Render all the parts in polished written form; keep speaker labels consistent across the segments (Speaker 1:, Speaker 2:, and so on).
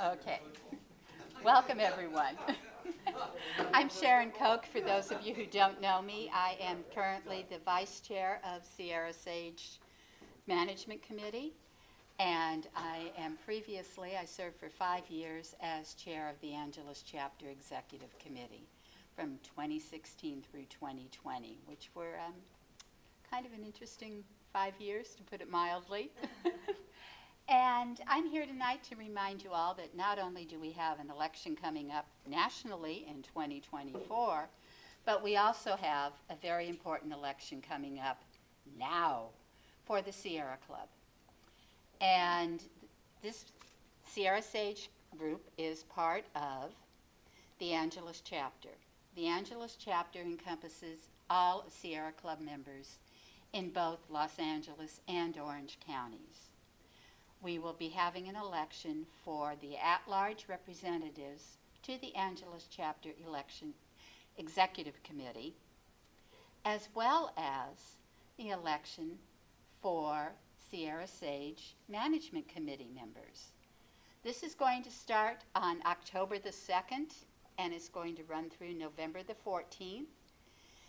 Speaker 1: Okay. Welcome, everyone. I'm Sharon Koch. For those of you who don't know me, I am currently the Vice Chair of Sierra Sage Management Committee, and I served for 5 years as Chair of the Angeles Chapter Executive Committee from 2016 through 2020, which were kind of an interesting 5 years, to put it mildly. And I'm here tonight to remind you all that not only do we have an election coming up nationally in 2024, but we also have a very important election coming up now for the Sierra Club. And this Sierra Sage group is part of the Angeles Chapter. The Angeles Chapter encompasses all Sierra Club members in both Los Angeles and Orange counties. We will be having an election for the at-large representatives to the Angeles Chapter Election Executive Committee, as well as the election for Sierra Sage Management Committee members. This is going to start on October the 2nd, and it's going to run through November the 14th.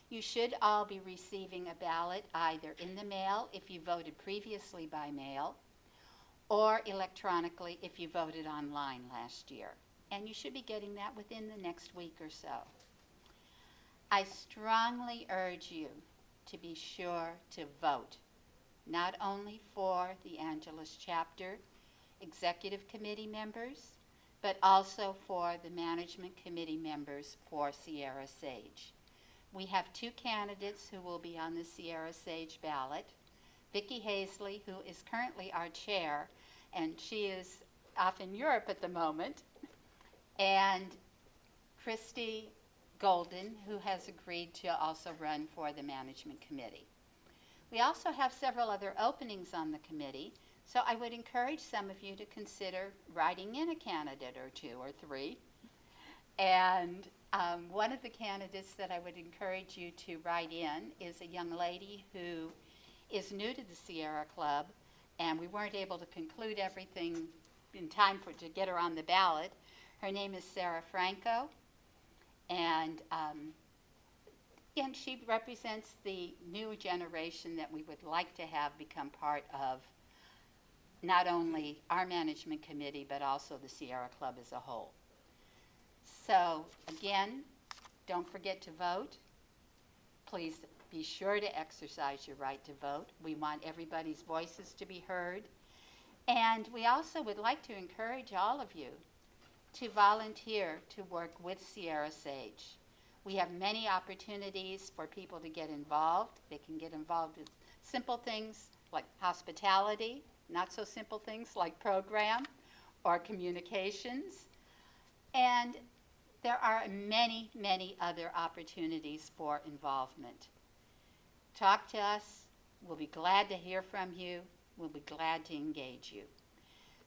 Speaker 1: You should all be receiving a ballot either in the mail if you voted previously by mail, or electronically if you voted online last year. And you should be getting that within the next week or so. I strongly urge you to be sure to vote, not only for the Angeles Chapter Executive Committee members, but also for the Management Committee members for Sierra Sage. We have 2 candidates who will be on the Sierra Sage ballot. Vicki Hazley, who is currently our chair, and she is off in Europe at the moment, and Christy Golden, who has agreed to also run for the Management Committee. We also have several other openings on the committee, so I would encourage some of you to consider writing in a candidate or 2 or 3. And one of the candidates that I would encourage you to write in is a young lady who is new to the Sierra Club, and we weren't able to conclude everything in time to get her on the ballot. Her name is Sarah Franco, and she represents the new generation that we would like to have become part of not only our management committee, but also the Sierra Club as a whole. So again, don't forget to vote. Please be sure to exercise your right to vote. We want everybody's voices to be heard. And we also would like to encourage all of you to volunteer to work with Sierra Sage. We have many opportunities for people to get involved. They can get involved with simple things like hospitality, not so simple things like program or communications. And there are many, many other opportunities for involvement. Talk to us. We'll be glad to hear from you. We'll be glad to engage you.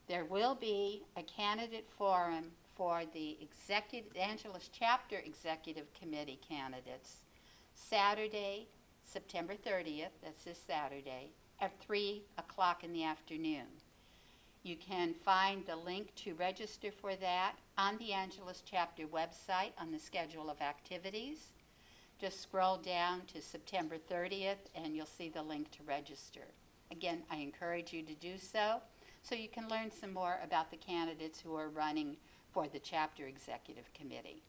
Speaker 1: There will be a candidate forum for the Angeles Chapter Executive Committee candidates Saturday, September 30th, that's this Saturday, at 3 o'clock in the afternoon. You can find the link to register for that on the Angeles Chapter website on the schedule of activities. Just scroll down to September 30th and you'll see the link to register. Again, I encourage you to do so you can learn some more about the candidates who are running for the Chapter Executive Committee.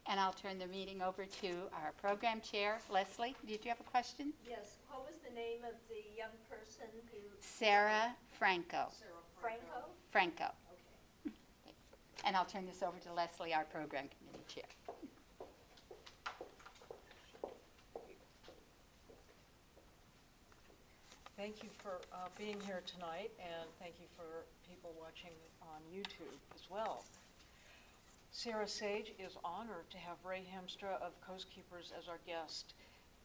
Speaker 1: And I'll turn the meeting over to our program chair, Leslie. Did you have a question?
Speaker 2: Yes. What was the name of the young person who?
Speaker 1: Sarah Franco.
Speaker 2: Sarah Franco?
Speaker 1: Franco.
Speaker 2: Okay.
Speaker 1: And I'll turn this over to Leslie, our program committee chair.
Speaker 3: Thank you for being here tonight, and thank you for people watching on YouTube as well. Sierra Sage is honored to have Ray Hiemstra of Coastkeepers as our guest.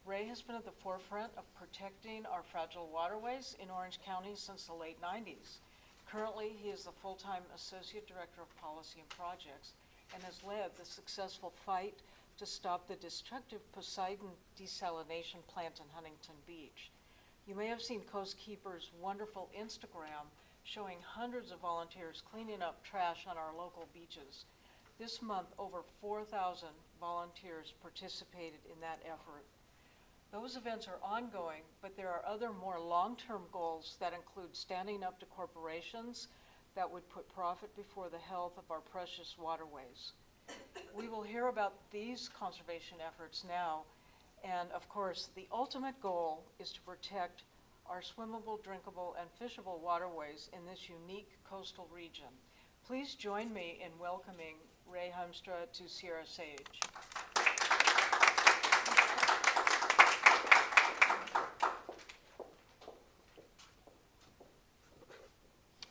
Speaker 3: Ray has been at the forefront of protecting our fragile waterways in Orange County since the late 90s. Currently, he is the full-time Associate Director of Policy and Projects and has led the successful fight to stop the destructive Poseidon desalination plant in Huntington Beach. You may have seen Coastkeepers' wonderful Instagram showing hundreds of volunteers cleaning up trash on our local beaches. This month, over 4,000 volunteers participated in that effort. Those events are ongoing, but there are other more long-term goals that include standing up to corporations that would put profit before the health of our precious waterways. We will hear about these conservation efforts now, and of course, the ultimate goal is to protect our swimmable, drinkable, and fishable waterways in this unique coastal region. Please join me in welcoming Ray Hiemstra to Sierra Sage.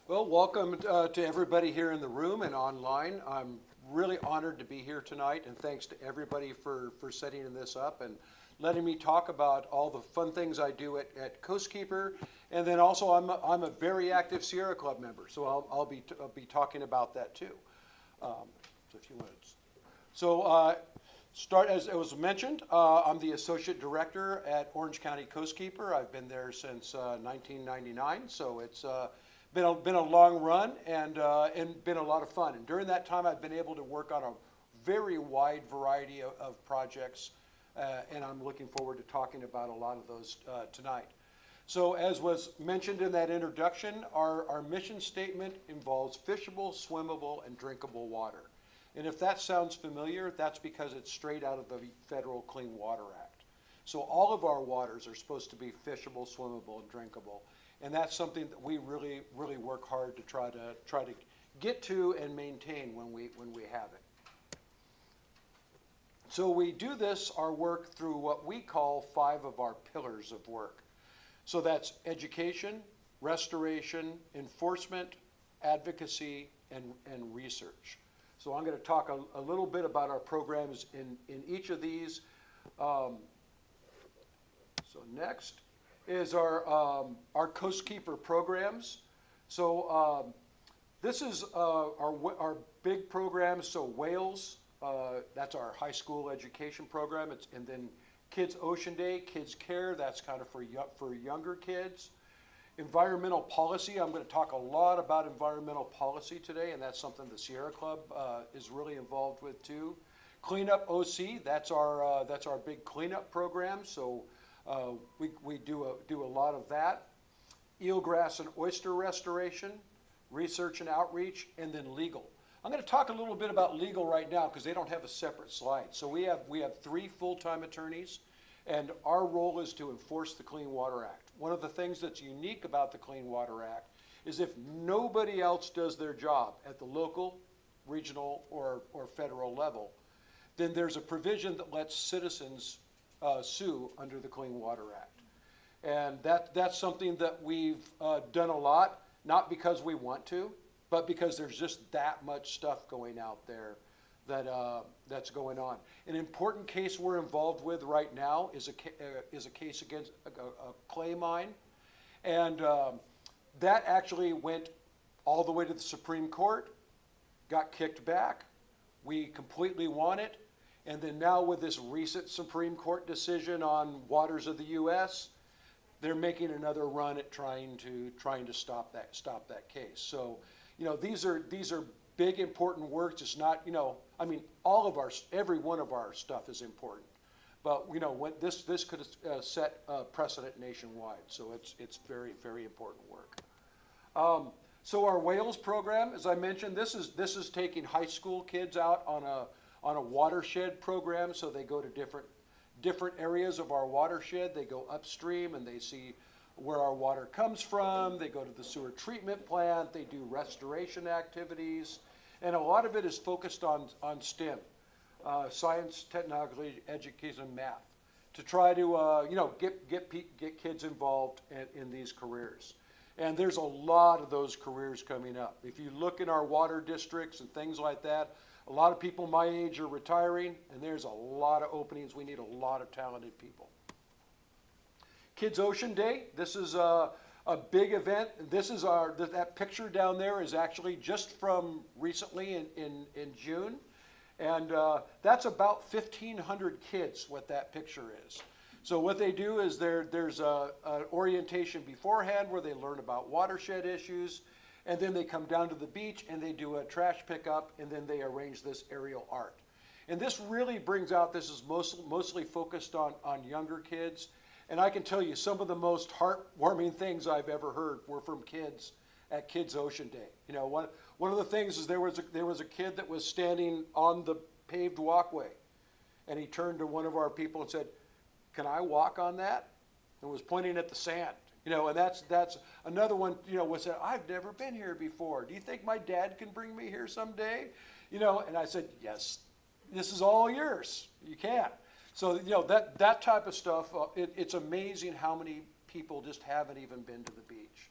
Speaker 4: Well, welcome to everybody here in the room and online. I'm really honored to be here tonight, and thanks to everybody for setting this up and letting me talk about all the fun things I do at Coastkeeper. And then also I'm a very active Sierra Club member, so I'll be talking about that too. So if you want to. So start, as it was mentioned, I'm the Associate Director at Orange County Coastkeeper. I've been there since 1999, so it's been a long run and been a lot of fun. And during that time, I've been able to work on a very wide variety of projects, and I'm looking forward to talking about a lot of those tonight. So as was mentioned in that introduction, our mission statement involves fishable, swimmable, and drinkable water. And if that sounds familiar, that's because it's straight out of the Federal Clean Water Act. So all of our waters are supposed to be fishable, swimmable, and drinkable. And that's something that we really, really work hard to try to get to and maintain when we have it. So we do our work through what we call 5 of our pillars of work. So that's education, restoration, enforcement, advocacy, and research. So I'm going to talk a little bit about our programs in each of these. So next is our Coastkeeper programs. So this is our big programs. So Whales, that's our high school education program. And then Kids Ocean Day, Kids Care, that's kind of for younger kids. Environmental policy, I'm going to talk a lot about environmental policy today, and that's something the Sierra Club is really involved with too. Cleanup OC, that's our big cleanup program, so we do a lot of that. Eelgrass and oyster restoration, research and outreach, and then legal. I'm going to talk a little bit about legal right now because they don't have a separate slide. So we have 3 full-time attorneys, and our role is to enforce the Clean Water Act. One of the things that's unique about the Clean Water Act is if nobody else does their job at the local, regional, or federal level, then there's a provision that lets citizens sue under the Clean Water Act. And that's something that we've done a lot, not because we want to, but because there's just that much stuff going out there that's going on. An important case we're involved with right now is a case against a clay mine, and that actually went all the way to the Supreme Court, got kicked back. We completely won it, and then now with this recent Supreme Court decision on waters of the U.S., they're making another run at trying to stop that case. So, these are big, important works. It's not, every one of our stuff is important. But, when this could set precedent nationwide. So it's very, very important work. So our Whales program, as I mentioned, this is taking high school kids out on a watershed program. So they go to different areas of our watershed. They go upstream and they see where our water comes from. They go to the sewer treatment plant. They do restoration activities. And a lot of it is focused on STEM, science, technology, education, and math, to try to get kids involved in these careers. And there's a lot of those careers coming up. If you look in our water districts and things like that, a lot of people my age are retiring, and there's a lot of openings. We need a lot of talented people. Kids Ocean Day, this is a big event. This is that picture down there is actually just from recently in June. And that's about 1,500 kids, what that picture is. So what they do is there's an orientation beforehand where they learn about watershed issues. and then they come down to the beach and they do a trash pickup, and then they arrange this aerial art. And this really brings out, this is mostly focused on younger kids. And I can tell you some of the most heartwarming things I've ever heard were from kids at Kids Ocean Day. You know, one of the things is there was a kid that was standing on the paved walkway, and he turned to one of our people and said, "Can I walk on that?" And was pointing at the sand. You know, and that's another one, you know, was that, "I've never been here before. Do you think my dad can bring me here someday?" You know, and I said, "Yes, this is all yours. You can." So, you know, that type of stuff, it's amazing how many people just haven't even been to the beach.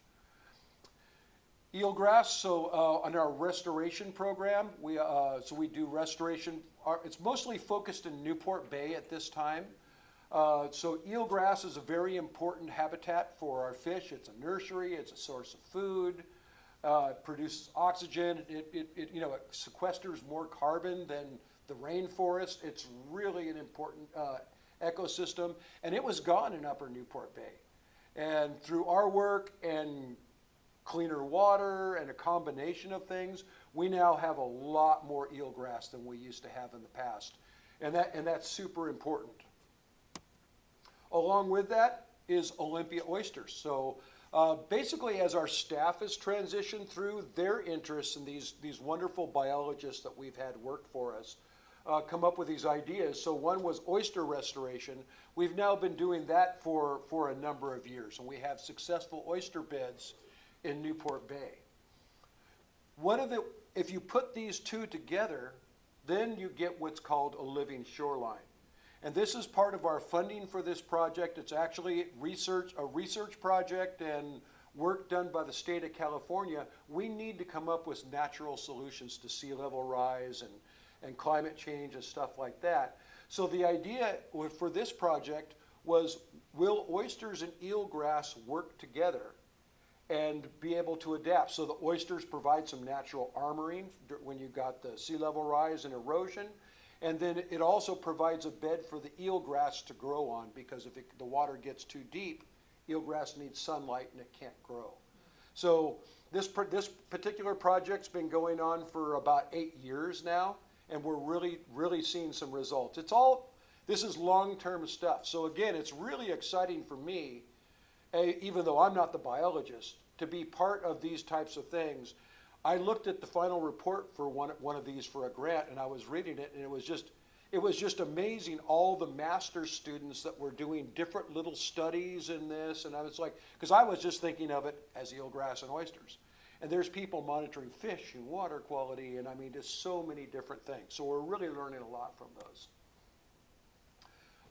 Speaker 4: Eelgrass, so on our restoration program, we do restoration. It's mostly focused in Newport Bay at this time. So eelgrass is a very important habitat for our fish. It's a nursery, it's a source of food, it produces oxygen, it sequesters more carbon than the rainforest. It's really an important ecosystem, and it was gone in Upper Newport Bay. And through our work and cleaner water and a combination of things, we now have a lot more eelgrass than we used to have in the past, and that's super important. Along with that is Olympia oysters. So basically, as our staff has transitioned through, their interests in these wonderful biologists that we've had work for us come up with these ideas. So one was oyster restoration. We've now been doing that for a number of years, and we have successful oyster beds in Newport Bay. If you put these two together, then you get what's called a living shoreline. And this is part of our funding for this project. It's actually a research project and work done by the state of California. We need to come up with natural solutions to sea level rise and climate change and stuff like that. So the idea for this project was, will oysters and eelgrass work together and be able to adapt? So the oysters provide some natural armoring when you've got the sea level rise and erosion. And then it also provides a bed for the eelgrass to grow on, because if the water gets too deep, eelgrass needs sunlight and it can't grow. So this particular project's been going on for about 8 years now, and we're really seeing some results. This is long-term stuff. So again, it's really exciting for me, even though I'm not the biologist, to be part of these types of things. I looked at the final report for one of these for a grant, and I was reading it, and it was just amazing, all the master's students that were doing different little studies in this. And I was like, because I was just thinking of it as eelgrass and oysters. And there's people monitoring fish and water quality, and I mean, just so many different things. So we're really learning a lot from those.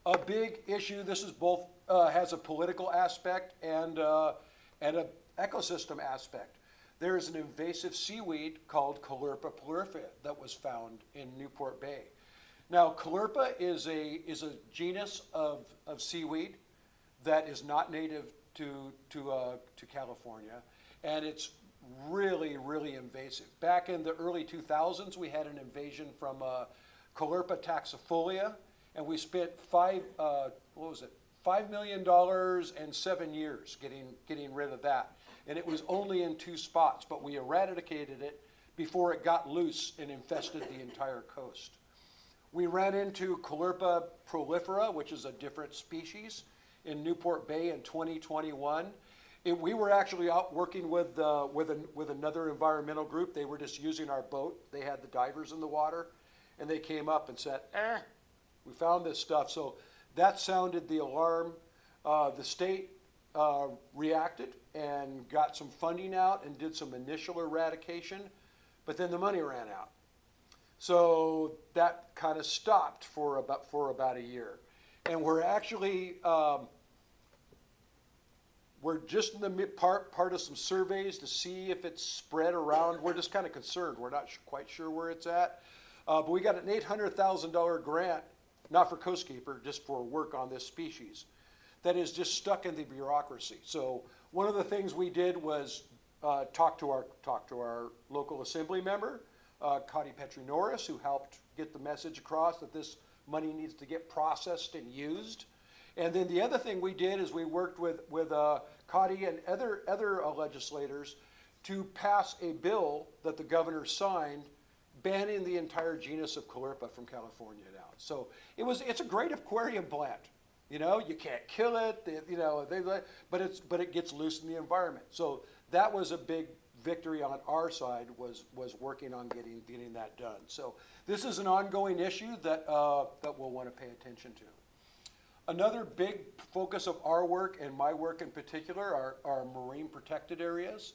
Speaker 4: A big issue, this is both, has a political aspect and an ecosystem aspect. There is an invasive seaweed called Caulerpa plurifolia that was found in Newport Bay. Now, Caulerpa is a genus of seaweed that is not native to California, and it's really lively invasive. Back in the early 2000s, we had an invasion from Caulerpa taxifolia, and we spent $5 million and 7 years getting rid of that. And it was only in 2 spots, but we eradicated it before it got loose and infested the entire coast. We ran into Caulerpa prolifera, which is a different species, in Newport Bay in 2021. We were actually out working with another environmental group. They were just using our boat. They had the divers in the water, and they came up and said, we found this stuff. So that sounded the alarm. The state reacted and got some funding out and did some initial eradication, but then the money ran out. So that kind of stopped for about a year. And we're actually, we're just in the part of some surveys to see if it's spread around. We're just kind of concerned. We're not quite sure where it's at. But we got an $800,000 grant, not for Coastkeeper, just for work on this species, that is just stuck in the bureaucracy. So one of the things we did was talk to our local assembly member, Connie Petrie-Norris, who helped get the message across that this money needs to get processed and used. And then the other thing we did is we worked with Connie and other legislators to pass a bill that the governor signed banning the entire genus of Caulerpa from California now. So it's a great aquarium plant. You know, you can't kill it, but it gets loose in the environment. So that was a big victory on our side, was working on getting that done. So this is an ongoing issue that we'll want to pay attention to. Another big focus of our work, and my work in particular, are marine protected areas.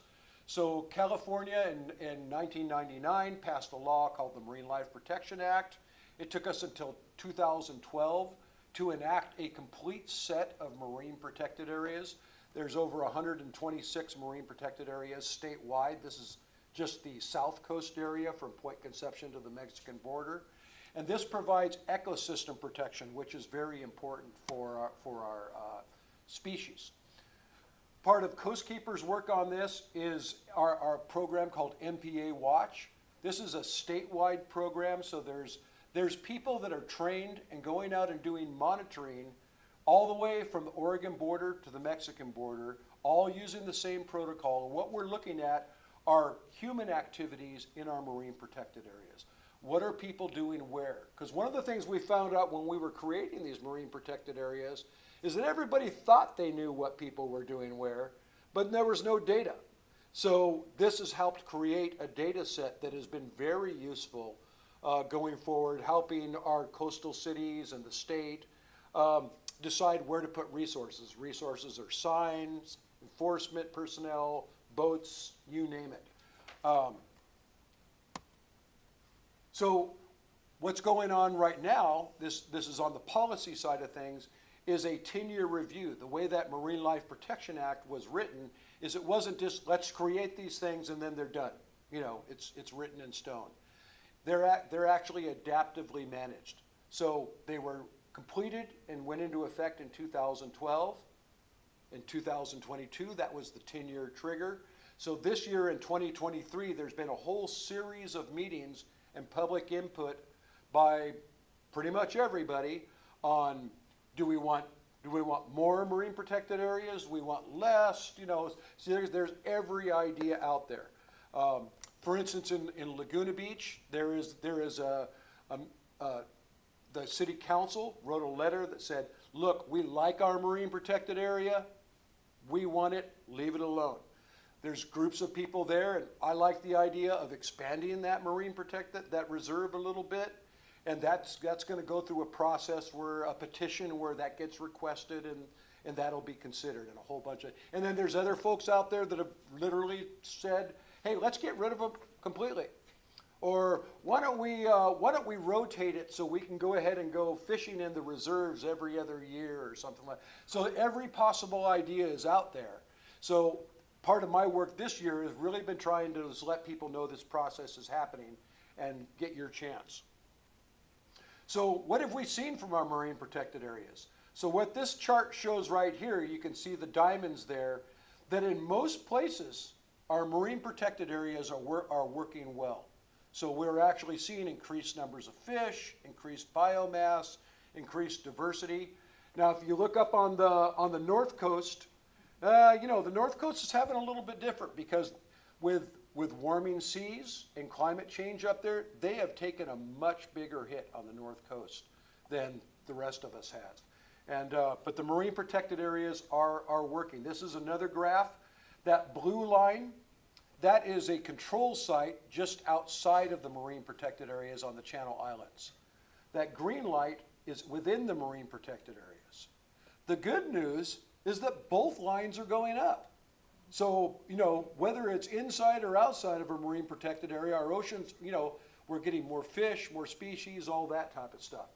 Speaker 4: So California in 1999 passed a law called the Marine Life Protection Act. It took us until 2012 to enact a complete set of marine protected areas. There's over 126 marine protected areas statewide. This is just the South Coast area from Point Conception to the Mexican border. And this provides ecosystem protection, which is very important for our species. Part of Coastkeepers' work on this is our program called MPA Watch. This is a statewide program, so there's people that are trained and going out and doing monitoring all the way from the Oregon border to the Mexican border, all using the same protocol. And what we're looking at are human activities in our marine protected areas. What are people doing where? Because one of the things we found out when we were creating these marine protected areas is that everybody thought they knew what people were doing where, but there was no data. So this has helped create a data set that has been very useful going forward, helping our coastal cities and the state decide where to put resources. Resources are signs, enforcement personnel, boats, you name it. So what's going on right now, this is on the policy side of things, is a 10-year review. The way that Marine Life Protection Act was written is it wasn't just let's create these things and then they're done. You know, it's written in stone. They're actually adaptively managed. So they were completed and went into effect in 2012. In 2022, that was the 10-year trigger. So this year in 2023, there's been a whole series of meetings and public input by pretty much everybody on do we want more marine protected areas? Do we want less? You know, so there's every idea out there. For instance, in Laguna Beach, there is the city council wrote a letter that said, look, we like our marine protected area. We want it, leave it alone. There's groups of people there, and I like the idea of expanding that marine protected, that reserve a little bit. And that's going to go through a process where a petition where that gets requested and that'll be considered, and a whole bunch of, and then there's other folks out there that have literally said, hey, let's get rid of them completely. Or why don't we rotate it so we can go ahead and go fishing in the reserves every other year or something like that. So every possible idea is out there. So part of my work this year has really been trying to just let people know this process is happening and get your chance. So what have we seen from our marine protected areas? So what this chart shows right here, you can see the diamonds there, that in most places, our marine protected areas are working well. So we're actually seeing increased numbers of fish, increased biomass, increased diversity. Now, if you look up on the North Coast, you know, the North Coast is having a little bit different because with warming seas and climate change up there, they have taken a much bigger hit on the North Coast than the rest of us have. And, but the marine protected areas are working. This is another graph. That blue line, that is a control site just outside of the marine protected areas on the Channel Islands. That green light is within the marine protected areas. The good news is that both lines are going up. So, you know, whether it's inside or outside of a marine protected area, our oceans, you know, we're getting more fish, more species, all that type of stuff.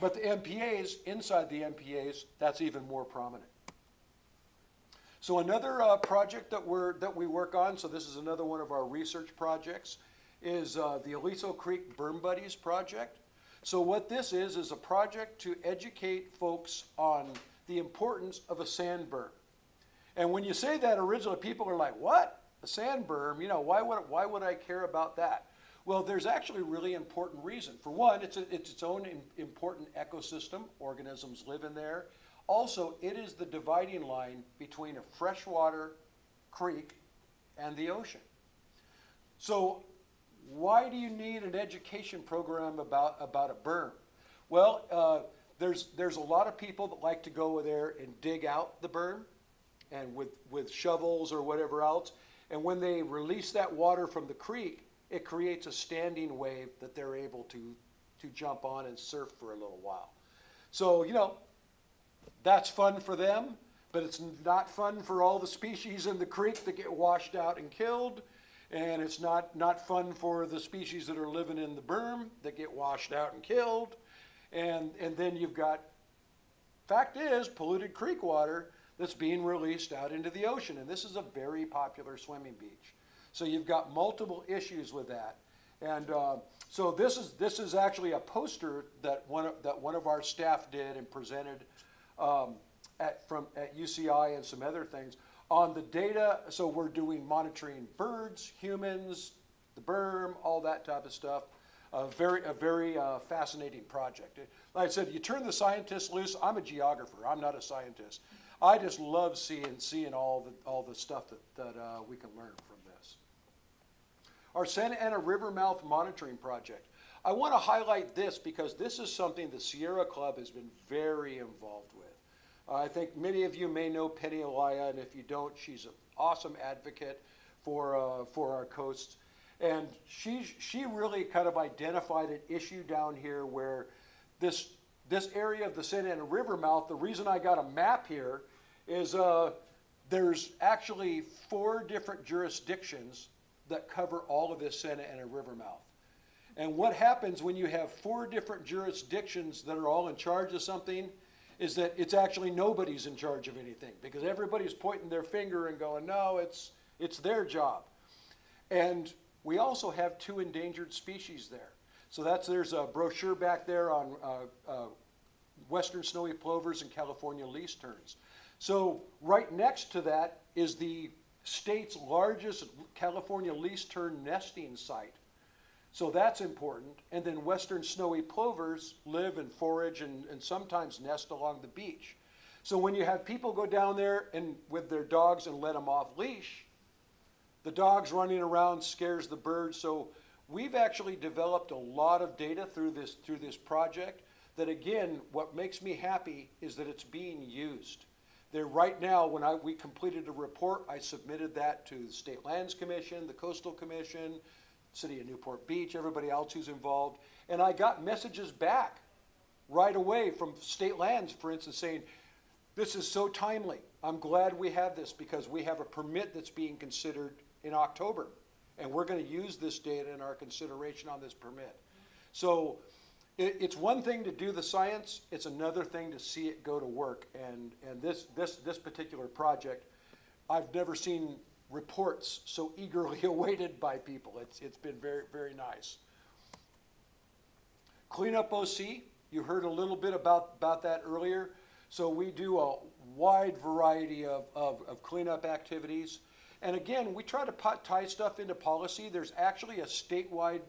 Speaker 4: But the MPAs, inside the MPAs, that's even more prominent. So another project that we work on, so this is another one of our research projects, is the Aliso Creek Berm Buddies project. So what this is a project to educate folks on the importance of a sand berm. And when you say that originally, people are like, what? A sand berm? You know, why would I care about that? Well, there's actually a really important reason. For one, it's its own important ecosystem. Organisms live in there. Also, it is the dividing line between a freshwater creek and the ocean. So why do you need an education program about a berm? Well, there's a lot of people that like to go there and dig out the berm and with shovels or whatever else. And when they release that water from the creek, it creates a standing wave that they're able to jump on and surf for a little while. So, that's fun for them, but it's not fun for all the species in the creek that get washed out and killed. And it's not fun for the species that are living in the berm that get washed out and killed. And then you've got, fact is, polluted creek water that's being released out into the ocean. And this is a very popular swimming beach. So you've got multiple issues with that. And so this is actually a poster that one of our staff did and presented at UCI and some other things on the data. So we're doing monitoring birds, humans, the berm, all that type of stuff. A very fascinating project. Like I said, you turn the scientists loose. I'm a geographer. I'm not a scientist. I just love seeing all the stuff that we can learn from this. Our Santa Ana River Mouth Monitoring Project. I want to highlight this because this is something the Sierra Club has been very involved with. I think many of you may know Penny Elia, and if you don't, she's an awesome advocate for our coasts. And she really kind of identified an issue down here where this area of the Santa Ana River mouth, the reason I got a map here is there's actually 4 different jurisdictions that cover all of this Santa Ana River mouth. And what happens when you have 4 different jurisdictions that are all in charge of something is that it's actually nobody's in charge of anything because everybody's pointing their finger and going, no, it's their job. And we also have 2 endangered species there. So there's a brochure back there on western snowy plovers and California least terns. So right next to that is the state's largest California least tern nesting site. So that's important. And then western snowy plovers live and forage and sometimes nest along the beach. So when you have people go down there and with their dogs and let them off leash, the dogs running around scares the birds. So we've actually developed a lot of data through this project that, again, what makes me happy is that it's being used. There right now, when we completed a report, I submitted that to the State Lands Commission, the Coastal Commission, City of Newport Beach, everybody else who's involved. And I got messages back right away from State Lands, for instance, saying, this is so timely. I'm glad we have this because we have a permit that's being considered in October. And we're going to use this data in our consideration on this permit. So it's one thing to do the science, it's another thing to see it go to work. And this particular project, I've never seen reports so eagerly awaited by people. It's been very, very nice. Cleanup OC, you heard a little bit about that earlier. So we do a wide variety of cleanup activities. And again, we try to tie stuff into policy. There's actually a statewide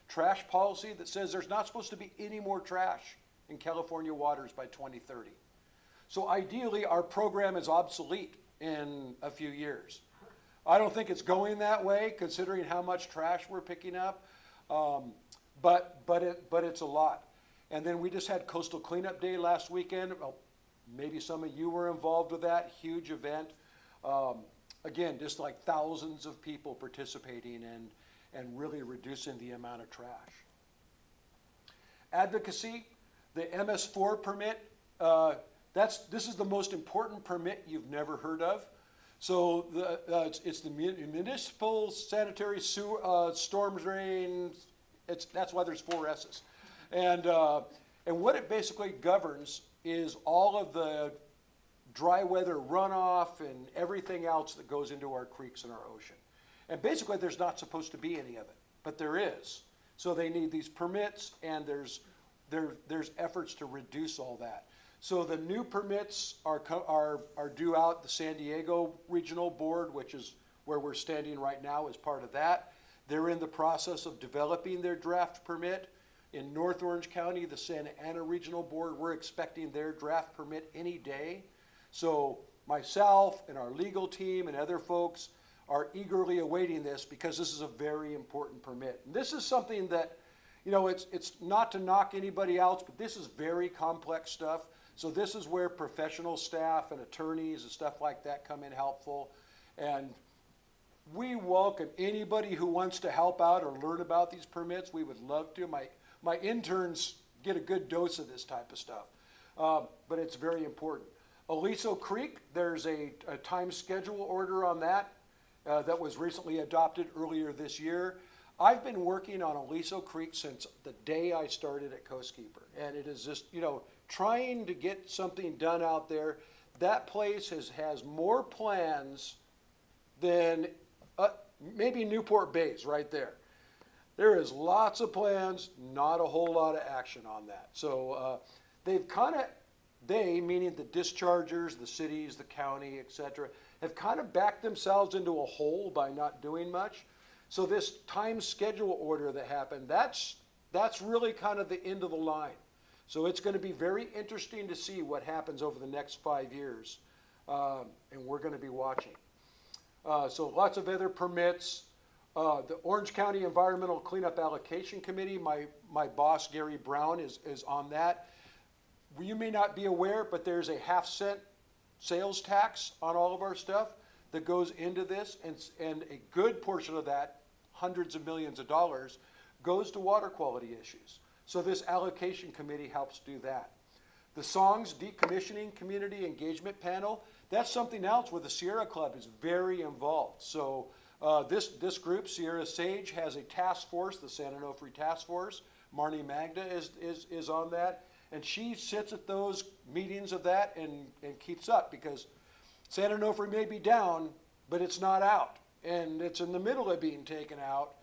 Speaker 4: trash policy that says there's not supposed to be any more trash in California waters by 2030. So ideally, our program is obsolete in a few years. I don't think it's going that way, considering how much trash we're picking up, but it's a lot. And then we just had Coastal Cleanup Day last weekend. Well, maybe some of you were involved with that huge event. Again, just like thousands of people participating and really reducing the amount of trash. Advocacy, the MS4 permit, this is the most important permit you've never heard of. So it's the municipal sanitary storm drain. That's why there's 4 S's. And what it basically governs is all of the dry weather runoff and everything else that goes into our creeks and our ocean. And basically there's not supposed to be any of it, but there is. So they need these permits, and there's efforts to reduce all that. So the new permits are due out. The San Diego Regional Board, which is where we're standing right now, is part of that. They're in the process of developing their draft permit. In North Orange County, the Santa Ana Regional Board, we're expecting their draft permit any day. So myself and our legal team and other folks are eagerly awaiting this because this is a very important permit. And this is something that, you know, it's not to knock anybody else, but this is very complex stuff. So this is where professional staff and attorneys and stuff like that come in helpful. And we welcome anybody who wants to help out or learn about these permits. We would love to. My interns get a good dose of this type of stuff, but it's very important. Aliso Creek, there's a time schedule order on that that was recently adopted earlier this year. I've been working on Aliso Creek since the day I started at Coastkeeper, and it is just, you know, trying to get something done out there. That place has more plans than maybe Newport Bay's right there. There is lots of plans, not a whole lot of action on that. So they've kind of, meaning the dischargers, the cities, the county, etc., have kind of backed themselves into a hole by not doing much. So this time schedule order that happened, that's really kind of the end of the line. So it's going to be very interesting to see what happens over the next 5 years, and we're going to be watching. So lots of other permits. The Orange County Environmental Cleanup Allocation Committee, my boss Gary Brown is on that. You may not be aware, but there's a 50-cent sales tax on all of our stuff that goes into this, and a good portion of that, hundreds of millions of dollars, goes to water quality issues. So this allocation committee helps do that. The Songs Decommissioning Community Engagement Panel, that's something else where the Sierra Club is very involved. So this group, Sierra Sage, has a task force, the San Onofre Task Force. Marnie Magda is on that. And she sits at those meetings of that and keeps up, because San Onofre may be down, but it's not out. And it's in the middle of being taken out.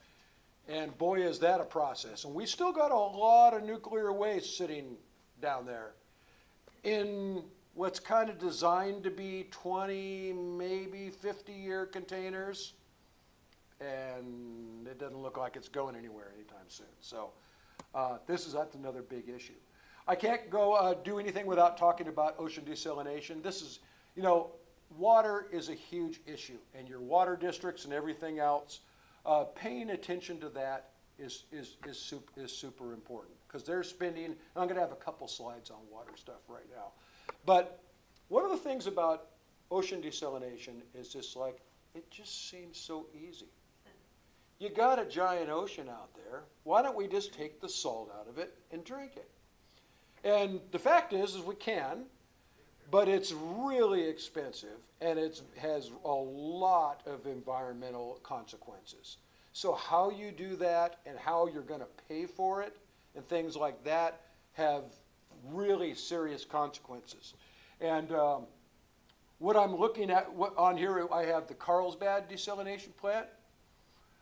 Speaker 4: And boy, is that a process. And we still got a lot of nuclear waste sitting down there in what's kind of designed to be 20, maybe 50-year containers. And it doesn't look like it's going anywhere anytime soon. So that's another big issue. I can't go do anything without talking about ocean desalination. This is, you know, water is a huge issue, and your water districts and everything else, paying attention to that is super important, because they're spending, I'm going to have a couple slides on water stuff right now. But one of the things about ocean desalination is just like, it just seems so easy. You got a giant ocean out there. Why don't we just take the salt out of it and drink it? And the fact is we can, but it's really expensive, and it has a lot of environmental consequences. So how you do that and how you're going to pay for it and things like that have really serious consequences. And what I'm looking at on here, I have the Carlsbad desalination plant.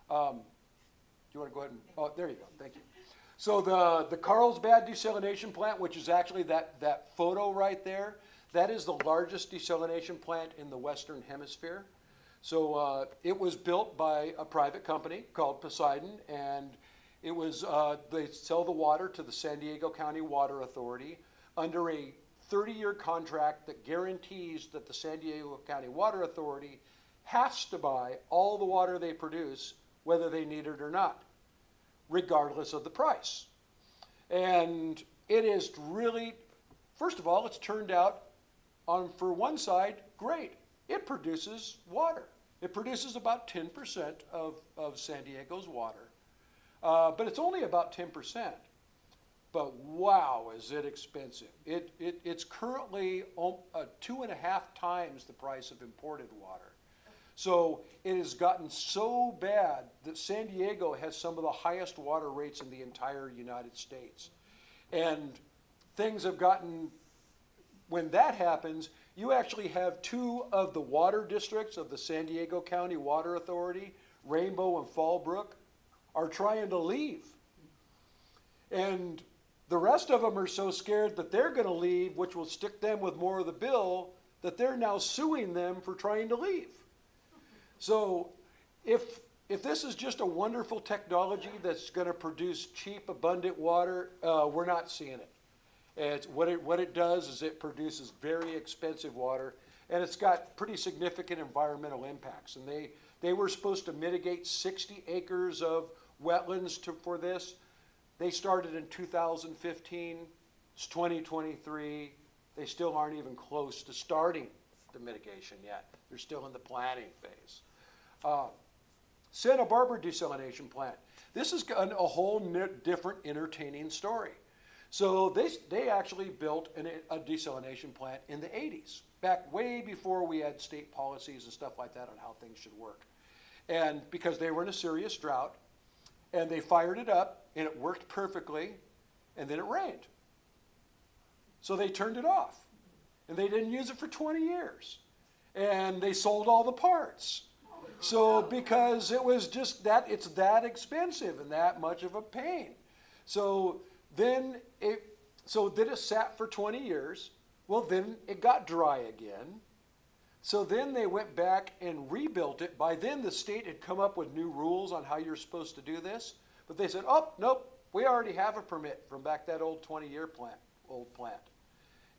Speaker 4: Do you want to go ahead and, oh, there you go, thank you. So the Carlsbad desalination plant, which is actually that photo right there, that is the largest desalination plant in the Western Hemisphere. So it was built by a private company called Poseidon, and it was, they sell the water to the San Diego County Water Authority under a 30-year contract that guarantees that the San Diego County Water Authority has to buy all the water they produce, whether they need it or not, regardless of the price. And it is really, first of all, it's turned out for one side, great. It produces water. It produces about 10% of San Diego's water. But it's only about 10%. But wow, is it expensive. It's currently 2.5 times the price of imported water. So it has gotten so bad that San Diego has some of the highest water rates in the entire United States. And things have gotten, when that happens, you actually have 2 of the water districts of the San Diego County Water Authority, Rainbow and Fallbrook, are trying to leave. And the rest of them are so scared that they're going to leave, which will stick them with more of the bill, that they're now suing them for trying to leave. So if this is just a wonderful technology that's going to produce cheap, abundant water, we're not seeing it. And what it does is it produces very expensive water. and it's got pretty significant environmental impacts. And they were supposed to mitigate 60 acres of wetlands for this. They started in 2015, it's 2023. They still aren't even close to starting the mitigation yet. They're still in the planning phase. Santa Barbara desalination plant. This is a whole different entertaining story. So they actually built a desalination plant in the 80s, back way before we had state policies and stuff like that on how things should work. And because they were in a serious drought, and they fired it up, and it worked perfectly, and then it rained. So they turned it off, and they didn't use it for 20 years. And they sold all the parts. So because it was just that, it's that expensive and that much of a pain. So then it sat for 20 years. Well, then it got dry again. So then they went back and rebuilt it. By then the state had come up with new rules on how you're supposed to do this. But they said, oh, nope, we already have a permit from back that old 20-year old plant.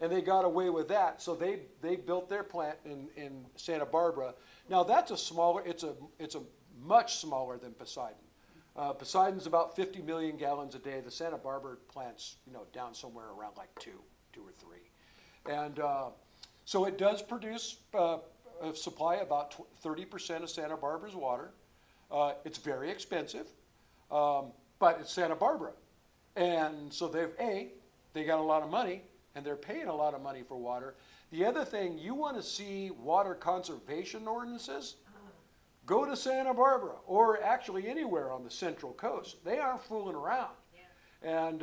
Speaker 4: And they got away with that. So they built their plant in Santa Barbara. Now that's a smaller, it's a much smaller than Poseidon. Poseidon's about 50 million gallons a day. The Santa Barbara plant's, down somewhere around like two or three. And so it does produce a supply about 30% of Santa Barbara's water. It's very expensive, but it's Santa Barbara. And so they got a lot of money, and they're paying a lot of money for water. The other thing, you want to see water conservation ordinances? Go to Santa Barbara, or actually anywhere on the Central Coast. They aren't fooling around. Yeah. And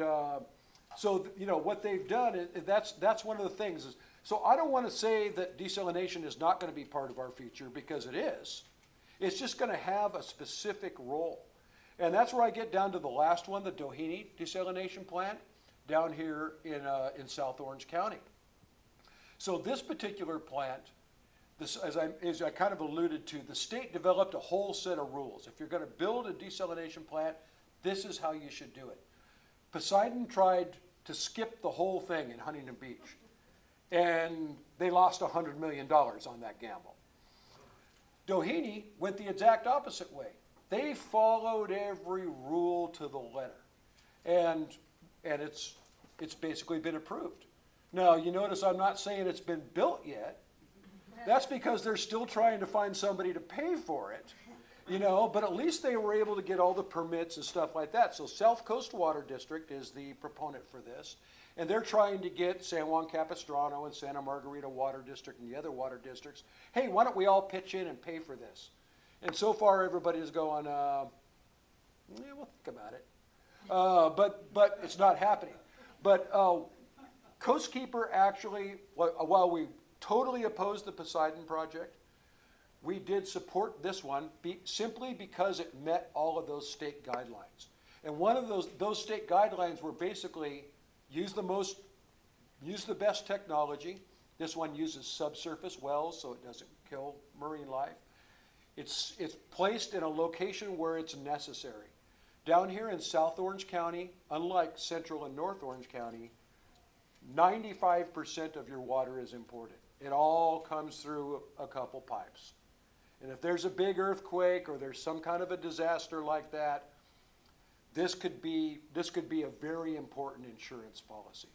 Speaker 4: so, what they've done, that's one of the things. So I don't want to say that desalination is not going to be part of our future, because it is. It's just going to have a specific role. And that's where I get down to the last one, the Doheny desalination plant, down here in South Orange County. So this particular plant, as I kind of alluded to, the state developed a whole set of rules. If you're going to build a desalination plant, this is how you should do it. Poseidon tried to skip the whole thing in Huntington Beach, and they lost $100 million on that gamble. Doheny went the exact opposite way. They followed every rule to the letter, and it's basically been approved. Now, you notice I'm not saying it's been built yet. That's because they're still trying to find somebody to pay for it, but at least they were able to get all the permits and stuff like that. So South Coast Water District is the proponent for this, and they're trying to get San Juan Capistrano and Santa Margarita Water District and the other water districts, hey, why don't we all pitch in and pay for this? And so far everybody's going, yeah, we'll think about it. But it's not happening. But Coastkeeper actually, while we totally opposed the Poseidon project, we did support this one simply because it met all of those state guidelines. And one of those state guidelines were basically use the best technology. This one uses subsurface wells, so it doesn't kill marine life. It's placed in a location where it's necessary. Down here in South Orange County, unlike Central and North Orange County, 95% of your water is imported. It all comes through a couple pipes. And if there's a big earthquake or there's some kind of a disaster like that, this could be a very important insurance policy.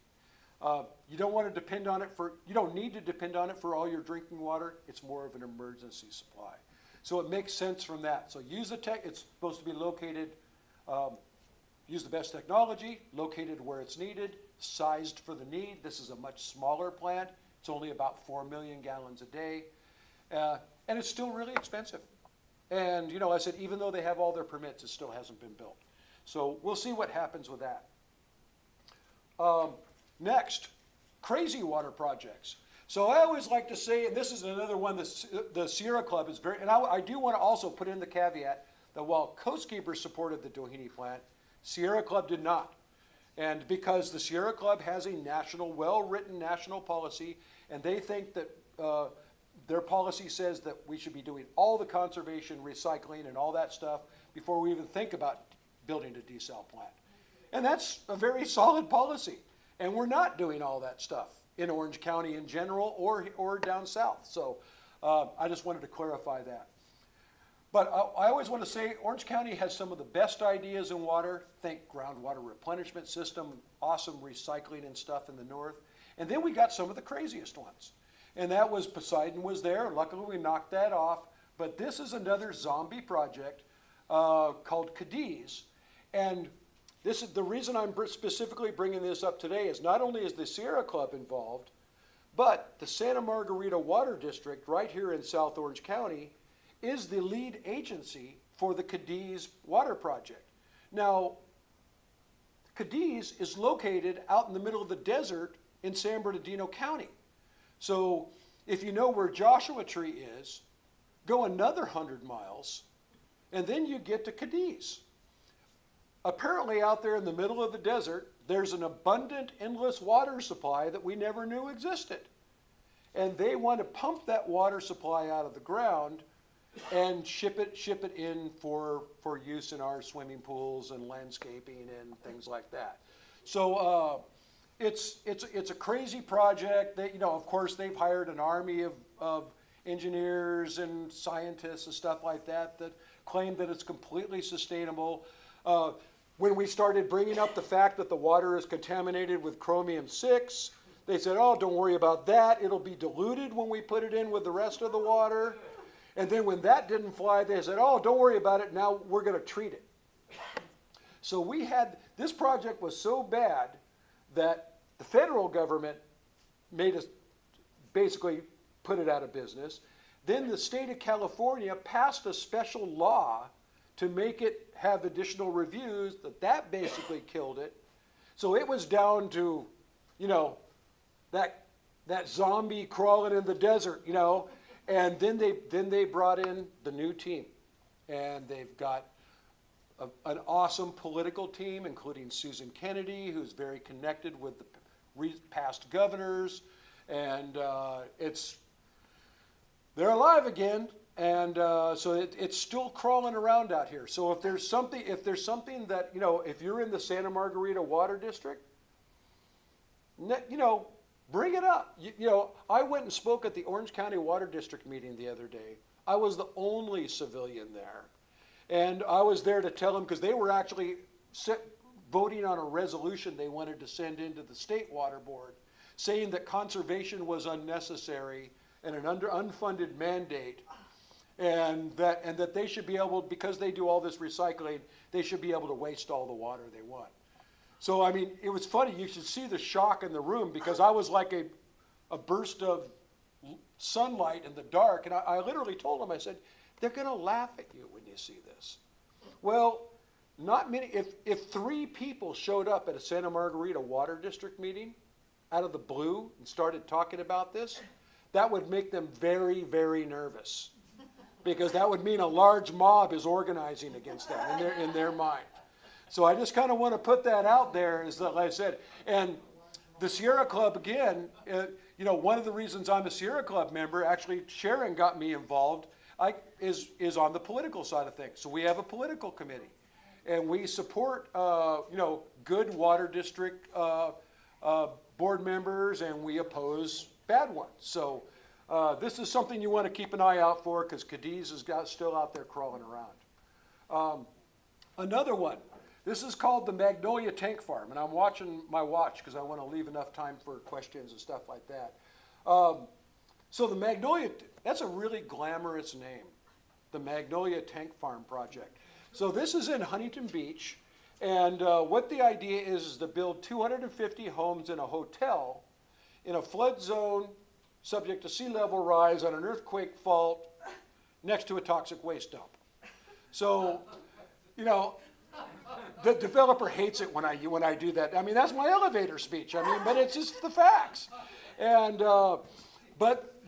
Speaker 4: You don't want to depend on it you don't need to depend on it for all your drinking water. It's more of an emergency supply. So it makes sense from that. So use the tech, it's supposed to be located, use the best technology, located where it's needed, sized for the need. This is a much smaller plant. It's only about 4 million gallons a day. And it's still really expensive. And, I said, even though they have all their permits, it still hasn't been built. So we'll see what happens with that. Next, crazy water projects. So I always like to say, and this is another one, the Sierra Club is very, and I do want to also put in the caveat that while Coastkeepers supported the Doheny plant, Sierra Club did not. And because the Sierra Club has a well-written national policy, and they think that their policy says that we should be doing all the conservation, recycling, and all that stuff before we even think about building a desal plant. And that's a very solid policy. And we're not doing all that stuff. in Orange County in general or down south. So I just wanted to clarify that. But I always want to say Orange County has some of the best ideas in water. Think groundwater replenishment system, awesome recycling and stuff in the north. And then we got some of the craziest ones. And that was Poseidon was there. Luckily we knocked that off. But this is another zombie project called Cadiz. And this is the reason I'm specifically bringing this up today is not only is the Sierra Club involved, but the Santa Margarita Water District right here in South Orange County is the lead agency for the Cadiz water project. Now, Cadiz is located out in the middle of the desert in San Bernardino County. So if you know where Joshua Tree is, go another 100 miles, and then you get to Cadiz. Apparently out there in the middle of the desert, there's an abundant, endless water supply that we never knew existed. And they want to pump that water supply out of the ground and ship it in for use in our swimming pools and landscaping and things like that. So it's a crazy project. That, you know, of course, they've hired an army of engineers and scientists and stuff like that that claim that it's completely sustainable. When we started bringing up the fact that the water is contaminated with chromium-6, they said, oh, don't worry about that. It'll be diluted when we put it in with the rest of the water. And then when that didn't fly, they said, oh, don't worry about it. Now we're going to treat it. So we had, this project was so bad that the federal government made us basically put it out of business. Then the state of California passed a special law to make it have additional reviews, that basically killed it. So it was down to, you know, that zombie crawling in the desert, you know. And then they brought in the new team. And they've got an awesome political team, including Susan Kennedy, who's very connected with the past governors. And they're alive again. And so it's still crawling around out here. So if there's something that, you know, if you're in the Santa Margarita Water District, you know, bring it up. You know, I went and spoke at the Orange County Water District meeting the other day. I was the only civilian there. And I was there to tell them, because they were actually voting on a resolution they wanted to send into the State Water Board, saying that conservation was unnecessary and an unfunded mandate. And that they should be able, because they do all this recycling, they should be able to waste all the water they want. So, I mean, it was funny. You should see the shock in the room, because I was like a burst of sunlight in the dark. And I literally told them, I said, they're going to laugh at you when you see this. Well, not many. If 3 people showed up at a Santa Margarita Water District meeting out of the blue and started talking about this, that would make them very, very nervous. Because that would mean a large mob is organizing against them in their mind. So I just kind of want to put that out there, is that, like I said, and the Sierra Club, again, you know, one of the reasons I'm a Sierra Club member, actually Sharon got me involved, is on the political side of things. So we have a political committee, and we support, you know, good water district board members, and we oppose bad ones. So this is something you want to keep an eye out for, because Cadiz is still out there crawling around. Another one. This is called the Magnolia Tank Farm, and I'm watching my watch because I want to leave enough time for questions and stuff like that. So the Magnolia, that's a really glamorous name, the Magnolia Tank Farm project. So this is in Huntington Beach, and what the idea is to build 250 homes in a hotel in a flood zone subject to sea level rise on an earthquake fault next to a toxic waste dump. So, you know, the developer hates it when I do that. I mean, that's my elevator speech. I mean, but it's just the facts. And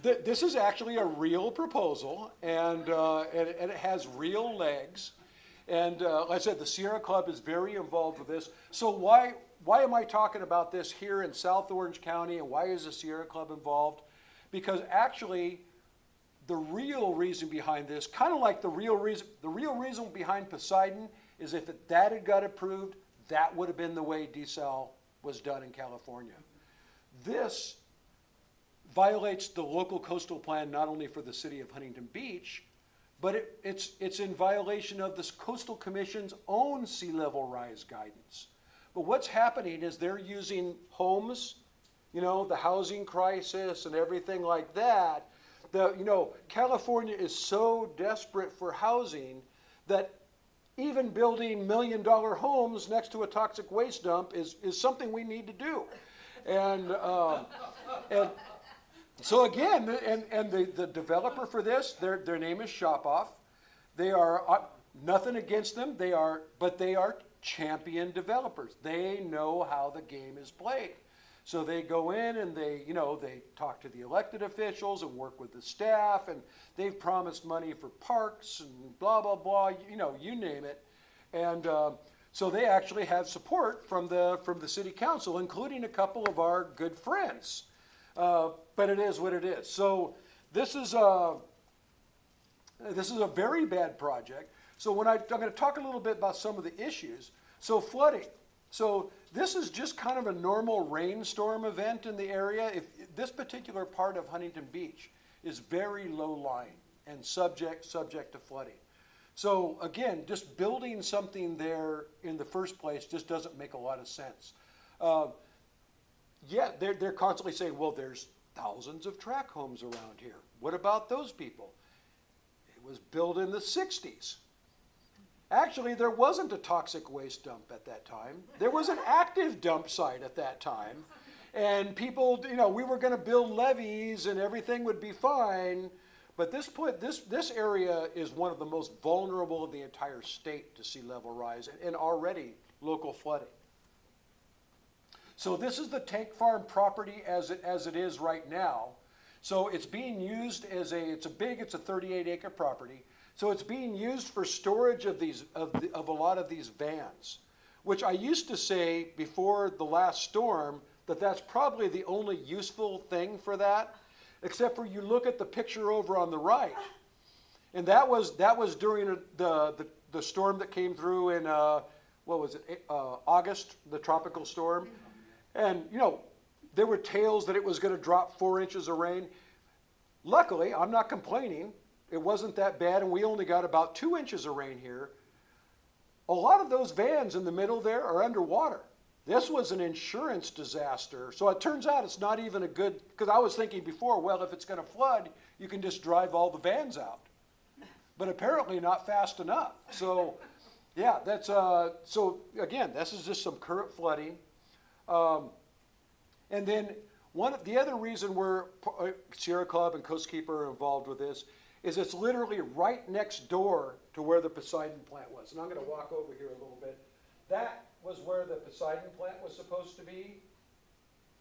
Speaker 4: this is actually a real proposal, and it has real legs. And like I said, the Sierra Club is very involved with this. So why am I talking about this here in South Orange County, and why is the Sierra Club involved? Because actually, the real reason behind this, kind of like the real reason behind Poseidon, is if that had got approved, that would have been the way desal was done in California. This violates the local coastal plan not only for the city of Huntington Beach, but it's in violation of this Coastal Commission's own sea level rise guidance. But what's happening is they're using homes, you know, the housing crisis and everything like that. California is so desperate for housing that even building $1 million homes next to a toxic waste dump is something we need to do. And so again, the developer for this, their name is Shopoff. They are nothing against them. But they are champion developers. They know how the game is played. So they go in and they talk to the elected officials and work with the staff, and they've promised money for parks and blah, blah, blah, you name it. And so they actually have support from the city council, including a couple of our good friends. But it is what it is. So this is a very bad project. So I'm going to talk a little bit about some of the issues. So flooding. So this is just kind of a normal rainstorm event in the area. This particular part of Huntington Beach is very low lying and subject to flooding. So again, just building something there in the first place just doesn't make a lot of sense. They're constantly saying, well, there's thousands of tract homes around here. What about those people? It was built in the 60s. Actually, there wasn't a toxic waste dump at that time. There was an active dump site at that time. And people, we were going to build levees and everything would be fine. But this area is one of the most vulnerable of the entire state to sea level rise and already local flooding. So this is the tank farm property as it is right now. So it's being used as it's a 38-acre property. So it's being used for storage of a lot of these vans, which I used to say before the last storm that's probably the only useful thing for that, except for you look at the picture over on the right, and that was during the storm that came through in August, the tropical storm, and there were tales that it was going to drop 4 inches of rain. Luckily, I'm not complaining. It wasn't that bad, and we only got about 2 inches of rain here. A lot of those vans in the middle there are underwater. This was an insurance disaster. So it turns out it's not even a good, because I was thinking before, well, if it's going to flood, you can just drive all the vans out. But apparently not fast enough. So yeah, so again, this is just some current flooding. And then the other reason Sierra Club and Coastkeeper are involved with this is it's literally right next door to where the Poseidon plant was. And I'm going to walk over here a little bit. That was where the Poseidon plant was supposed to be.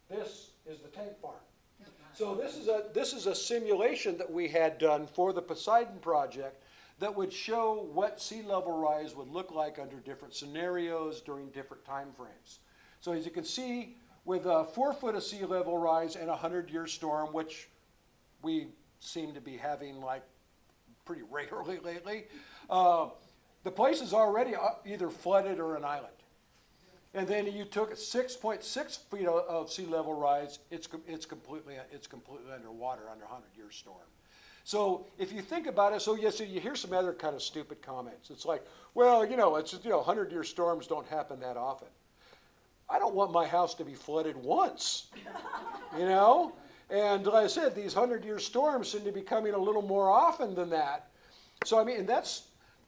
Speaker 4: This is the tank farm. So this is a simulation that we had done for the Poseidon project that would show what sea level rise would look like under different scenarios during different time frames. So as you can see, with 4 foot of sea level rise and a 100-year storm, which we seem to be having like pretty regularly lately, the place is already either flooded or an island. And then you took 6.6 feet of sea level rise, it's completely underwater under a 100-year storm. So if you think about it, so you hear some other kind of stupid comments. It's like, well, it's 100-year storms don't happen that often. I don't want my house to be flooded once, And like I said, these 100-year storms seem to be coming a little more often than that. So I mean,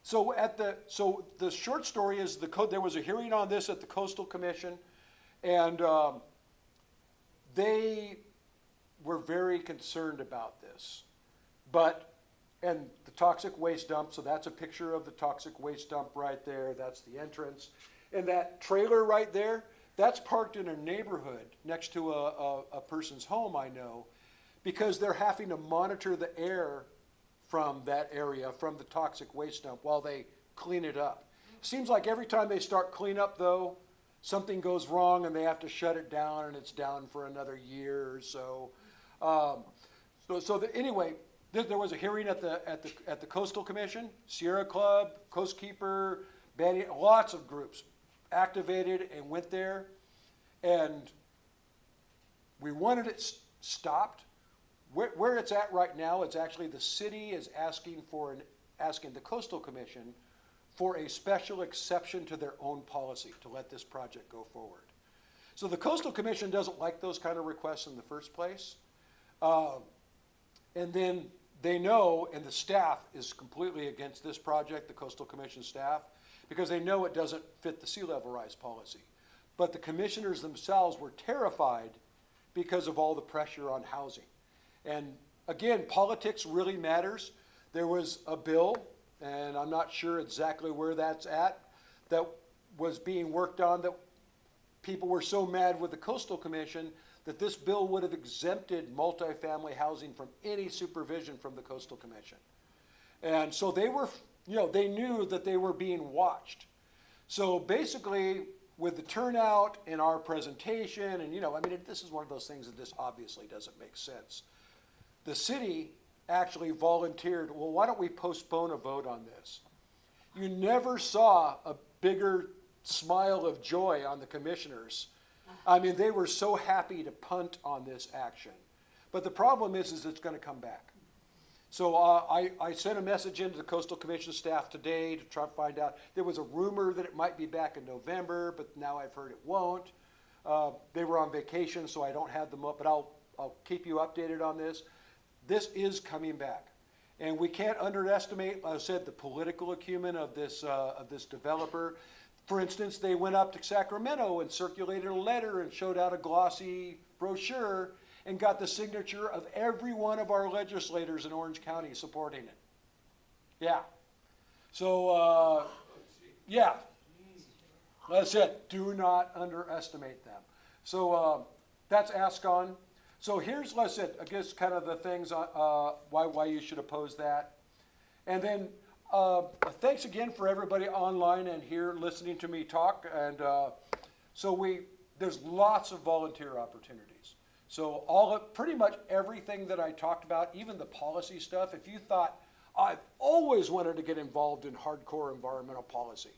Speaker 4: so the short story is there was a hearing on this at the Coastal Commission, and they were very concerned about this. And the toxic waste dump, so that's a picture of the toxic waste dump right there. That's the entrance. And that trailer right there, that's parked in a neighborhood next to a person's home, I know, because they're having to monitor the air from that area, from the toxic waste dump, while they clean it up. Seems like every time they start cleanup, though, something goes wrong and they have to shut it down, and it's down for another year or so. Anyway, there was a hearing at the Coastal Commission, Sierra Club, Coastkeeper, lots of groups activated and went there, and we wanted it stopped. where it's at right now, it's actually the city is asking the Coastal Commission for a special exception to their own policy to let this project go forward. So the Coastal Commission doesn't like those kind of requests in the first place. And then they know, and the staff is completely against this project, the Coastal Commission staff, because they know it doesn't fit the sea level rise policy. But the commissioners themselves were terrified because of all the pressure on housing. And again, politics really matters. There was a bill, and I'm not sure exactly where that's at, that was being worked on that people were so mad with the Coastal Commission that this bill would have exempted multifamily housing from any supervision from the Coastal Commission. And so they were, they knew that they were being watched. So basically, with the turnout in our presentation, and this is one of those things that this obviously doesn't make sense. The city actually volunteered, well, why don't we postpone a vote on this? You never saw a bigger smile of joy on the commissioners. I mean, they were so happy to punt on this action. But the problem is it's going to come back. So I sent a message into the Coastal Commission staff today to try to find out. There was a rumor that it might be back in November, but now I've heard it won't. They were on vacation, so I don't have them up, but I'll keep you updated on this. This is coming back. And we can't underestimate, like I said, the political acumen of this developer. For instance, they went up to Sacramento and circulated a letter and showed out a glossy brochure and got the signature of every one of our legislators in Orange County supporting it. Yeah. So, yeah. That's it. Do not underestimate them. So that's ASCON. So here's, like I said, I guess kind of the things why you should oppose that. And then thanks again for everybody online and here listening to me talk. And there's lots of volunteer opportunities. So pretty much everything that I talked about, even the policy stuff, if you thought, I've always wanted to get involved in hardcore environmental policy,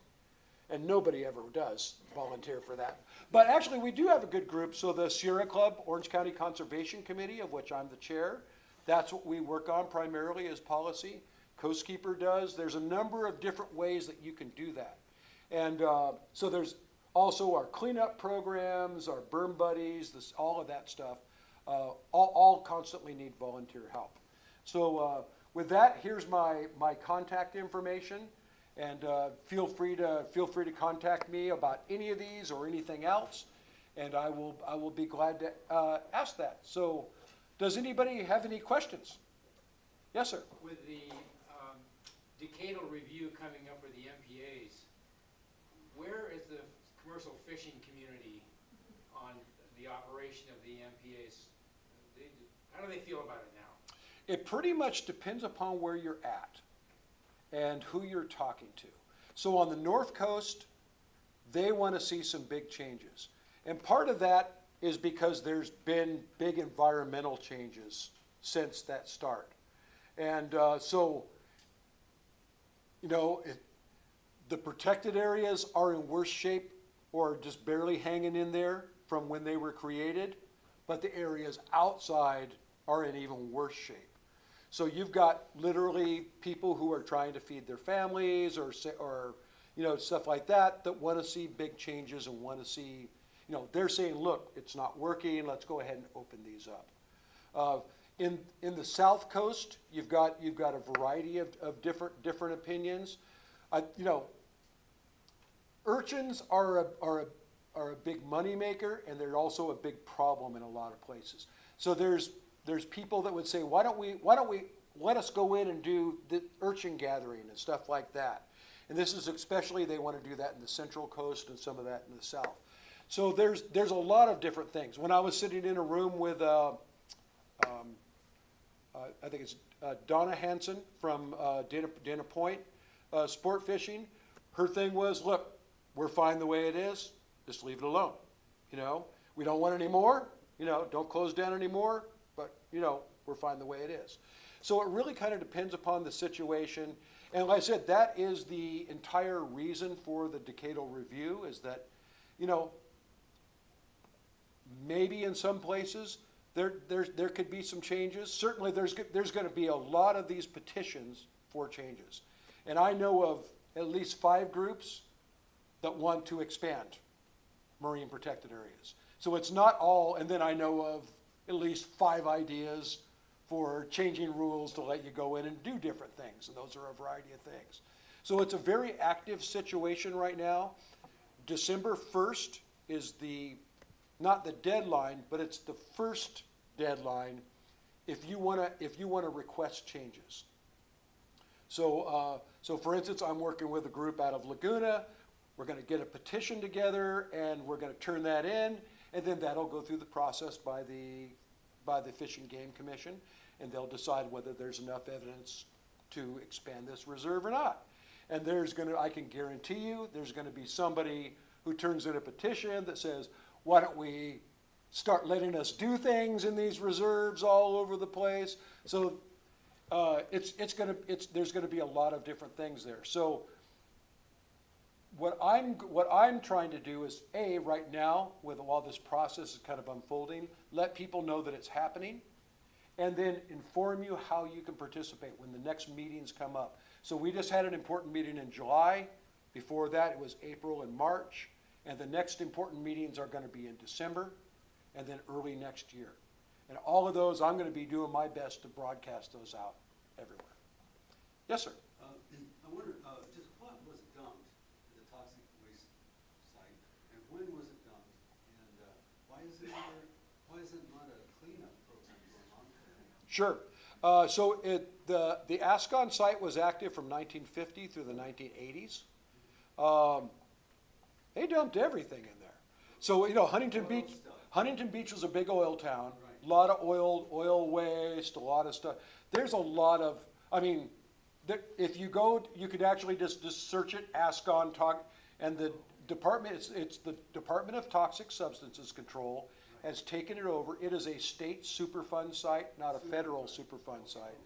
Speaker 4: and nobody ever does volunteer for that. But actually, we do have a good group. So the Sierra Club, Orange County Conservation Committee, of which I'm the chair, that's what we work on primarily as policy. Coastkeeper does. There's a number of different ways that you can do that. And so there's also our cleanup programs, our berm buddies, all of that stuff, all constantly need volunteer help. So with that, here's my contact information. And feel free to contact me about any of these or anything else, and I will be glad to ask that. So, does anybody have any questions? Yes, sir.
Speaker 5: With the decadal review coming up for the MPAs, where is the commercial fishing community on the operation of the MPAs? How do they feel about it now?
Speaker 4: It pretty much depends upon where you're at and who you're talking to. So on the North Coast, they want to see some big changes. And part of that is because there's been big environmental changes since that start. And the protected areas are in worse shape or just barely hanging in there from when they were created, but the areas outside are in even worse shape. So you've got literally people who are trying to feed their families or stuff like that want to see big changes and want to see, they're saying, look, it's not working, let's go ahead and open these up. In the South Coast, you've got a variety of different opinions. Urchins are a big money maker, and they're also a big problem in a lot of places. So there's people that would say, why don't we let us go in and do the urchin gathering and stuff like that. And this is especially, they want to do that in the Central Coast and some of that in the South. So there's a lot of different things. When I was sitting in a room with, I think it's Donna Hansen from Dana Point Sport Fishing, her thing was, look, we're fine the way it is, just leave it alone. We don't want any more, don't close down anymore, but, we're fine the way it is. So it really kind of depends upon the situation. And like I said, that is the entire reason for the decadal review is that, maybe in some places there could be some changes. Certainly, there's going to be a lot of these petitions for changes. And I know of at least 5 groups that want to expand marine protected areas. So it's not all, and then I know of at least 5 ideas for changing rules to let you go in and do different things, and those are a variety of things. So it's a very active situation right now. December 1st is not the deadline, but it's the first deadline if you want to request changes. So for instance, I'm working with a group out of Laguna. We're going to get a petition together, and we're going to turn that in, and then that'll go through the process by the Fish and Game Commission, and they'll decide whether there's enough evidence to expand this reserve or not. And I can guarantee you, there's going to be somebody who turns in a petition that says, why don't we start letting us do things in these reserves all over the place? So there's going to be a lot of different things there. So what I'm trying to do is, right now, with all this process is kind of unfolding, let people know that it's happening, and then inform you how you can participate when the next meetings come up. So we just had an important meeting in July. Before that, it was April and March. And the next important meetings are going to be in December and then early next year. And all of those, I'm going to be doing my best to broadcast those out everywhere. Yes, sir?
Speaker 6: I wonder, just what was dumped at the toxic waste site, and when was it dumped? And why isn't not a cleanup program going on?
Speaker 4: Sure. So the Ascon site was active from 1950 through the 1980s. They dumped everything in there. So, Huntington Beach was a big oil town.
Speaker 6: Right.
Speaker 4: A lot of oil waste, a lot of stuff. There's a lot of, if you go, you could actually just search it, Ascon, and the department, it's the Department of Toxic Substances Control has taken it over. It is a state Superfund site, not a federal Superfund site.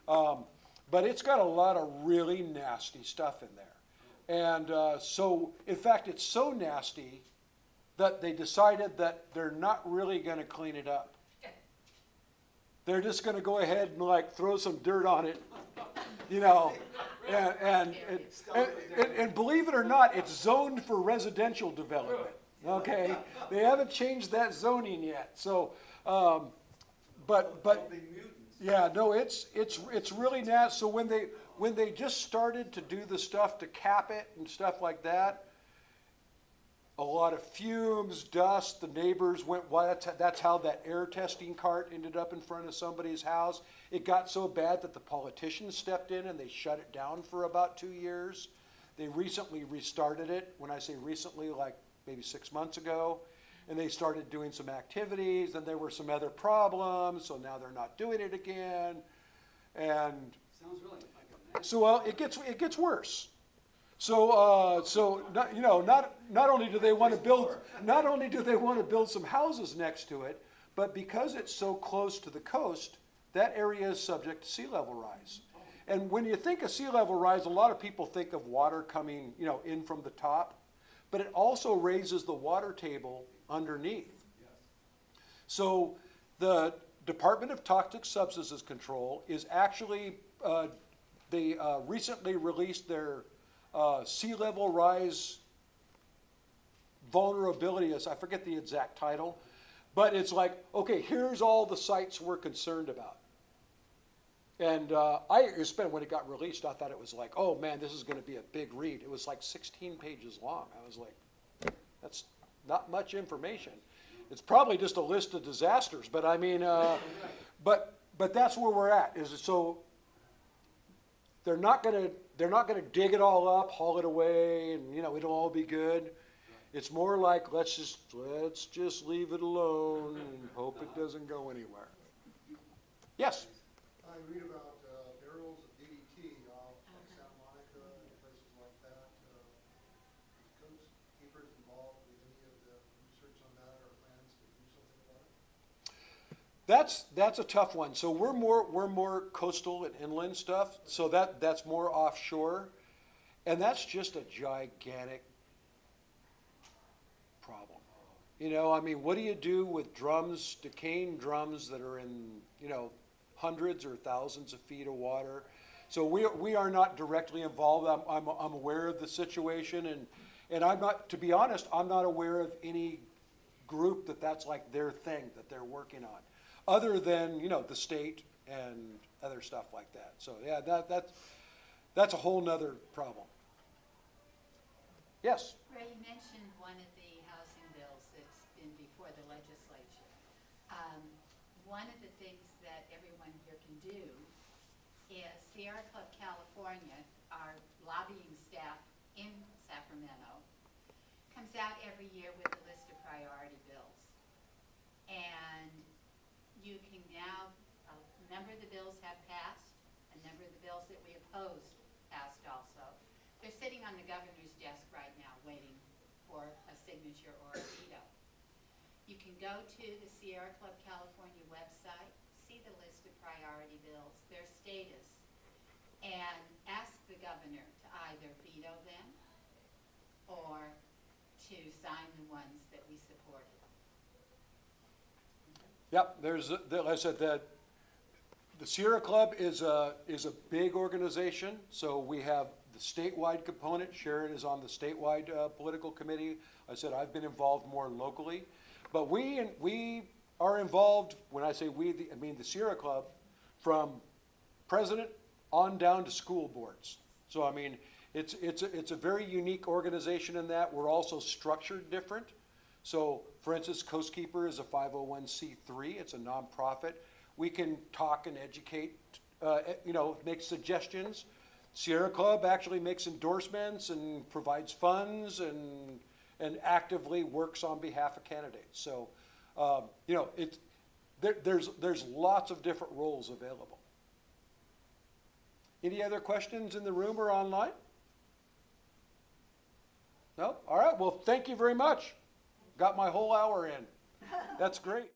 Speaker 4: But it's got a lot of really nasty stuff in there. And so, in fact, it's so nasty that they decided that they're not really going to clean it up. They're just going to go ahead and throw some dirt on it, and believe it or not, it's zoned for residential development. Okay, they haven't changed that zoning yet. So, but yeah, no, it's really nasty. So when they just started to do the stuff to cap it and stuff like that, a lot of fumes, dust. The neighbors went. Well, that's how that air testing cart ended up in front of somebody's house. It got so bad that the politicians stepped in and they shut it down for about 2 years. They recently restarted it. When I say recently, maybe 6 months ago, and they started doing some activities, and there were some other problems, so now they're not doing it again. And
Speaker 6: Sounds really like a mess.
Speaker 4: so, well, it gets worse. So, not only do they want to build some houses next to it, but because it's so close to the coast, that area is subject to sea level rise. And when you think of sea level rise, a lot of people think of water coming, in from the top, but it also raises the water table underneath.
Speaker 6: Yes.
Speaker 4: So the Department of Toxic Substances Control is actually, they recently released their sea level rise vulnerability, I forget the exact title, but it's okay, here's all the sites we're concerned about. And when it got released, I thought it was oh man, this is going to be a big read. It was 16 pages long. I was that's not much information. It's probably just a list of disasters, but but that's where we're at. So they're not going to dig it all up, haul it away, and it'll all be good. It's more let's just leave it alone and hope it doesn't go anywhere. Yes.
Speaker 7: I read about barrels of DDT off Santa Monica and places like that. Is Coastkeepers involved with any of the research on that or plans to do something about it?
Speaker 4: That's a tough one. So we're more coastal and inland stuff. So that's more offshore, and that's just a gigantic problem. You know, I mean, what do you do with drums, decaying drums that are in, you know, hundreds or thousands of feet of water? So we are not directly involved. I'm aware of the situation, and I'm not, to be honest, I'm not aware of any group that's like their thing that they're working on, other than, you know, the state and other stuff like that. So yeah, that's a whole nother problem. Yes?
Speaker 1: Ray, you mentioned one of the housing bills that's been before the legislature. One of the things that everyone here can do is Sierra Club California, our lobbying staff in Sacramento, comes out every year with a list of priority bills. And you can now, a number of the bills have passed, a number of the bills that we opposed passed also. They're sitting on the governor's desk right now waiting for a signature or a veto. You can go to the Sierra Club California website, see the list of priority bills, their status, and ask the governor to either veto them or to sign the ones that we supported.
Speaker 4: Yep, like I said, the Sierra Club is a big organization, so we have the statewide component. Sharon is on the statewide political committee. I said I've been involved more locally, but we are involved. When I say we, I mean the Sierra Club, from president on down to school boards. So I mean, it's a very unique organization in that we're also structured different. So, for instance, Coastkeeper is a 501c3. It's a nonprofit. We can talk and educate, you know, make suggestions. Sierra Club actually makes endorsements and provides funds and actively works on behalf of candidates. So, you know, there's lots of different roles available. Any other questions in the room or online? No? All right. Well, thank you very much. Got my whole hour in. That's great.